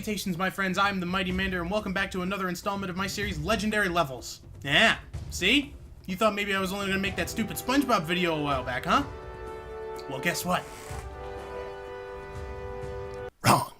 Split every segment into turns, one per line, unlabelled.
Salutations, my friends, I'm TheMightyMander, and welcome back to another installment of my series, Legendary Levels. Yeah, see? You thought maybe I was only gonna make that stupid SpongeBob video a while back, huh? Well, guess what? Wrong.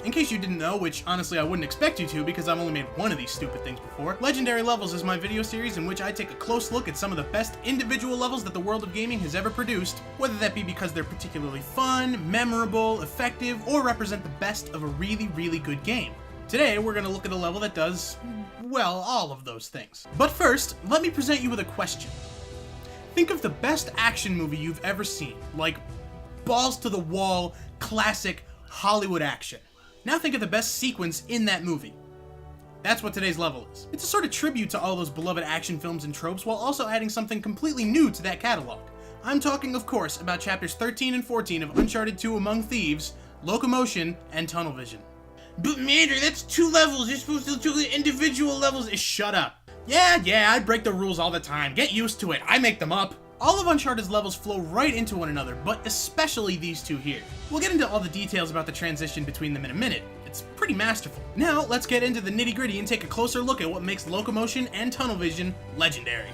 In case you didn't know, which honestly I wouldn't expect you to because I've only made one of these stupid things before, Legendary Levels is my video series in which I take a close look at some of the best individual levels that the world of gaming has ever produced, whether that be because they're particularly fun, memorable, effective, or represent the best of a really, really good game. Today, we're going to look at a level that does, well, all of those things. But first, let me present you with a question. Think of the best action movie you've ever seen, like balls to the wall, classic Hollywood action. Now think of the best sequence in that movie. That's what today's level is. It's a sort of tribute to all those beloved action films and tropes while also adding something completely new to that catalog. I'm talking, of course, about chapters 13 and 14 of Uncharted 2 Among Thieves, Locomotion, and Tunnel Vision. But Mander, that's 2 levels. You're supposed to do the individual levels. Shut up. Yeah, I break the rules all the time. Get used to it. I make them up. All of Uncharted's levels flow right into one another, but especially these two here. We'll get into all the details about the transition between them in a minute. It's pretty masterful. Now, let's get into the nitty-gritty and take a closer look at what makes Locomotion and Tunnel Vision legendary.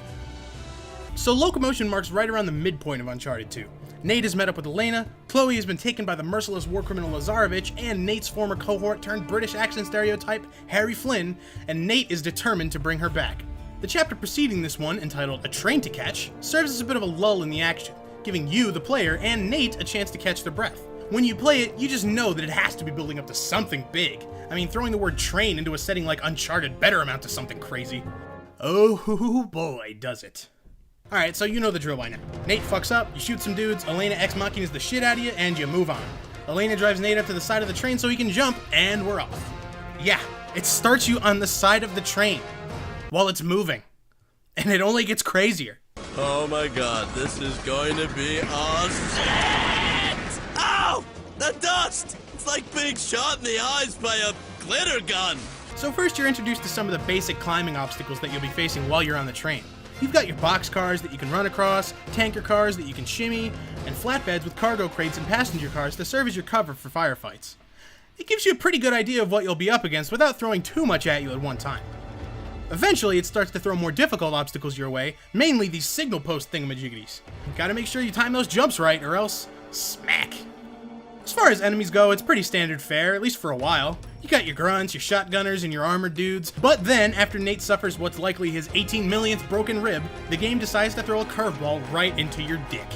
So Locomotion marks right around the midpoint of Uncharted 2. Nate has met up with Elena, Chloe has been taken by the merciless war criminal Lazarevich, and Nate's former cohort turned British accent stereotype, Harry Flynn, and Nate is determined to bring her back. The chapter preceding this one, entitled A Train to Catch, serves as a bit of a lull in the action, giving you, the player, and Nate a chance to catch their breath. When you play it, you just know that it has to be building up to something big. I mean, throwing the word train into a setting like Uncharted better amount to something crazy. Oh boy, does it. Alright, so you know the drill by now. Nate fucks up, you shoot some dudes, Elena ex-machinas the shit out of you, and you move on. Elena drives Nate up to the side of the train so he can jump, and we're off. Yeah, it starts you on the side of the train while it's moving, and it only gets crazier.
Oh my god, this is going to be awesome. Ow! The dust! It's like being shot in the eyes by a glitter gun.
So first you're introduced to some of the basic climbing obstacles that you'll be facing while you're on the train. You've got your box cars that you can run across, tanker cars that you can shimmy, and flatbeds with cargo crates and passenger cars to serve as your cover for firefights. It gives you a pretty good idea of what you'll be up against without throwing too much at you at one time. Eventually, it starts to throw more difficult obstacles your way, mainly these signal post thingamajiggies. You gotta make sure you time those jumps right, or else, smack. As far as enemies go, it's pretty standard fare, at least for a while. You got your grunts, your shotgunners, and your armored dudes, but then, after Nate suffers what's likely his 18 millionth broken rib, the game decides to throw a curveball right into your dick.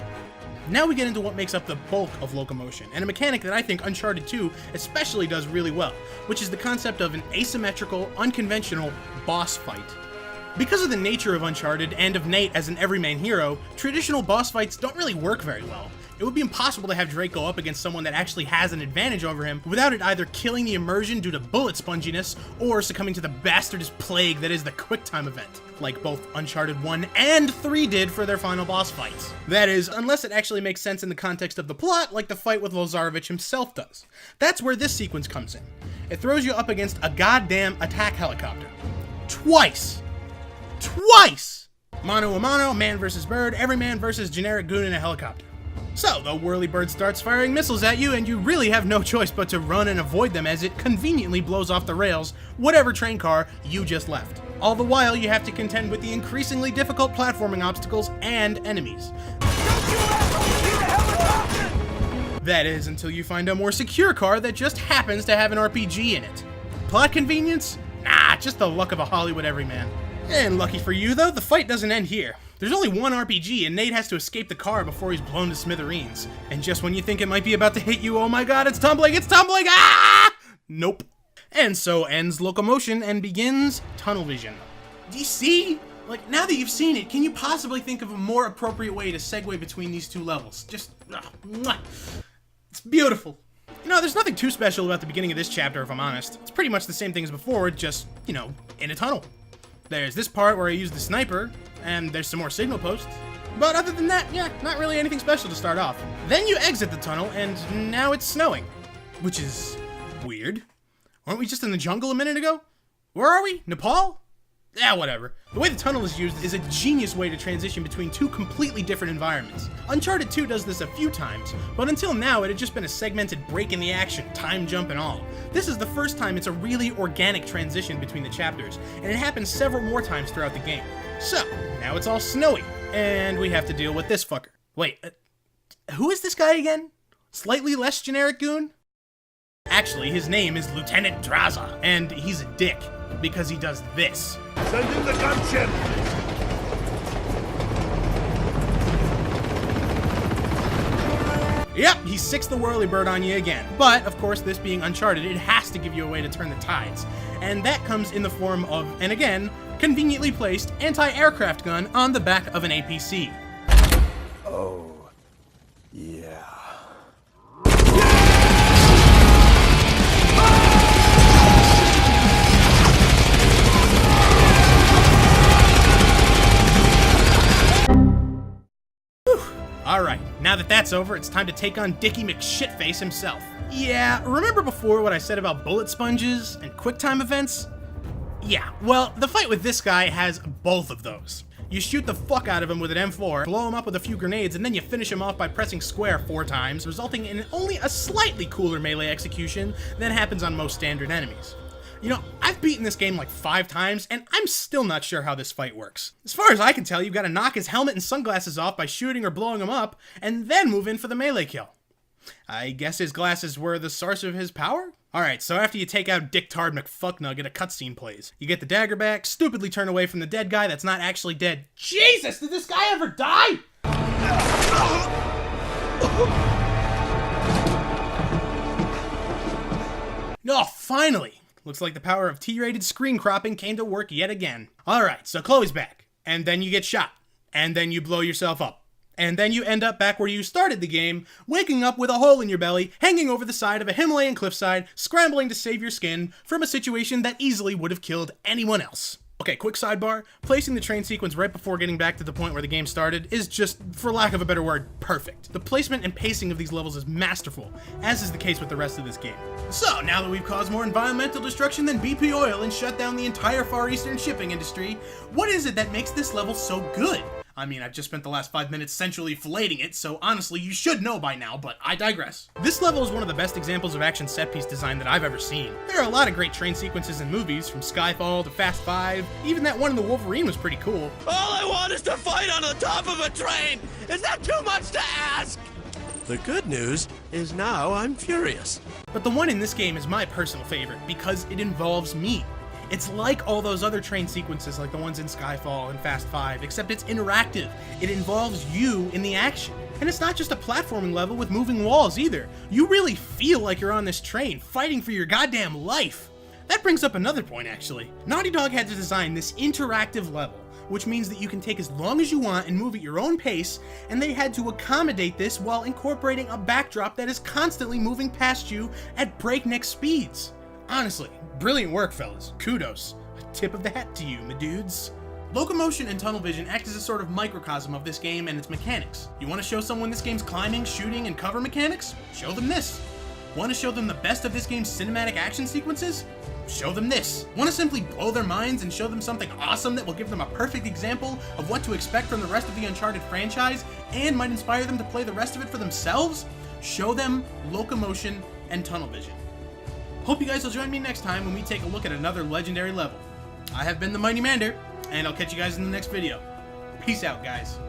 Now we get into what makes up the bulk of Locomotion, and a mechanic that I think Uncharted 2 especially does really well, which is the concept of an asymmetrical, unconventional boss fight. Because of the nature of Uncharted and of Nate as an everyman hero, traditional boss fights don't really work very well. It would be impossible to have Drake go up against someone that actually has an advantage over him without it either killing the immersion due to bullet sponginess or succumbing to the bastardous plague that is the QuickTime event, like both Uncharted 1 and 3 did for their final boss fights. That is, unless it actually makes sense in the context of the plot, like the fight with Lazarevich himself does. That's where this sequence comes in. It throws you up against a goddamn attack helicopter. Twice! Mano a mano, man versus bird, every man versus generic goon in a helicopter. So, the whirlybird starts firing missiles at you, and you really have no choice but to run and avoid them as it conveniently blows off the rails whatever train car you just left. All the while, you have to contend with the increasingly difficult platforming obstacles and enemies. That is, until you find a more secure car that just happens to have an RPG in it. Plot convenience? Nah, just the luck of a Hollywood everyman. And lucky for you, though, the fight doesn't end here. There's only one RPG, and Nate has to escape the car before he's blown to smithereens. And just when you think it might be about to hit you, oh my god, it's tumbling! Ah! Nope. And so ends Locomotion and begins Tunnel Vision. Do you see? Like, now that you've seen it, can you possibly think of a more appropriate way to segue between these two levels? Just, mwah. It's beautiful. You know, there's nothing too special about the beginning of this chapter, if I'm honest. It's pretty much the same thing as before, just, you know, in a tunnel. There's this part where I use the sniper, and there's some more signal posts. But other than that, yeah, not really anything special to start off. Then you exit the tunnel, and now it's snowing. Which is weird. Weren't we just in the jungle a minute ago? Where are we? Nepal? Whatever. The way the tunnel is used is a genius way to transition between two completely different environments. Uncharted 2 does this a few times, but until now it had just been a segmented break in the action, time jump and all. This is the first time it's a really organic transition between the chapters, and it happens several more times throughout the game. So, now it's all snowy, and we have to deal with this fucker. Wait, who is this guy again? Slightly less generic goon? Actually, his name is Lieutenant Draza, and he's a dick, because he does this.
Send in the gunship!
Yep, he sicks the whirlybird on you again. But, of course, this being Uncharted, it has to give you a way to turn the tides. And that comes in the form of, and again, conveniently placed anti-aircraft gun on the back of an APC.
Oh, yeah.
Alright, now that that's over, it's time to take on Dickie McShitface himself. Yeah, remember before what I said about bullet sponges and QuickTime events? Yeah, well, the fight with this guy has both of those. You shoot the fuck out of him with an M4, blow him up with a few grenades, and then you finish him off by pressing square 4 times, resulting in only a slightly cooler melee execution than happens on most standard enemies. You know, I've beaten this game like 5 times, and I'm still not sure how this fight works. As far as I can tell, you've got to knock his helmet and sunglasses off by shooting or blowing him up, and then move in for the melee kill. I guess his glasses were the source of his power? Alright, so after you take out Dick Tard McFucknugget, a cutscene plays. You get the dagger back, stupidly turn away from the dead guy that's not actually dead. Jesus, did this guy ever die? No, finally! Looks like the power of T-rated screen cropping came to work yet again. Alright, so Chloe's back. And then you get shot. And then you blow yourself up. And then you end up back where you started the game, waking up with a hole in your belly, hanging over the side of a Himalayan cliffside, scrambling to save your skin from a situation that easily would have killed anyone else. Okay, quick sidebar, placing the train sequence right before getting back to the point where the game started is just, for lack of a better word, perfect. The placement and pacing of these levels is masterful, as is the case with the rest of this game. So, now that we've caused more environmental destruction than BP oil and shut down the entire Far Eastern shipping industry, what is it that makes this level so good? I mean, I've just spent the last 5 minutes sensually filleting it, so honestly, you should know by now, but I digress. This level is one of the best examples of action set-piece design that I've ever seen. There are a lot of great train sequences in movies, from Skyfall to Fast 5, even that one in the Wolverine was pretty cool.
All I want is to fight on the top of a train! Is that too much to ask? The good news is now I'm furious.
But the one in this game is my personal favorite, because it involves me. It's like all those other train sequences like the ones in Skyfall and Fast 5, except it's interactive. It involves you in the action. And it's not just a platforming level with moving walls either. You really feel like you're on this train, fighting for your goddamn life. That brings up another point actually. Naughty Dog had to design this interactive level, which means that you can take as long as you want and move at your own pace, and they had to accommodate this while incorporating a backdrop that is constantly moving past you at breakneck speeds. Honestly, brilliant work, fellas. Kudos. A tip of the hat to you, my dudes. Locomotion and tunnel vision act as a sort of microcosm of this game and its mechanics. You want to show someone this game's climbing, shooting, and cover mechanics? Show them this. Want to show them the best of this game's cinematic action sequences? Show them this. Want to simply blow their minds and show them something awesome that will give them a perfect example of what to expect from the rest of the Uncharted franchise and might inspire them to play the rest of it for themselves? Show them Locomotion and tunnel vision. Hope you guys will join me next time when we take a look at another legendary level. I have been TheMightyMander, and I'll catch you guys in the next video. Peace out, guys.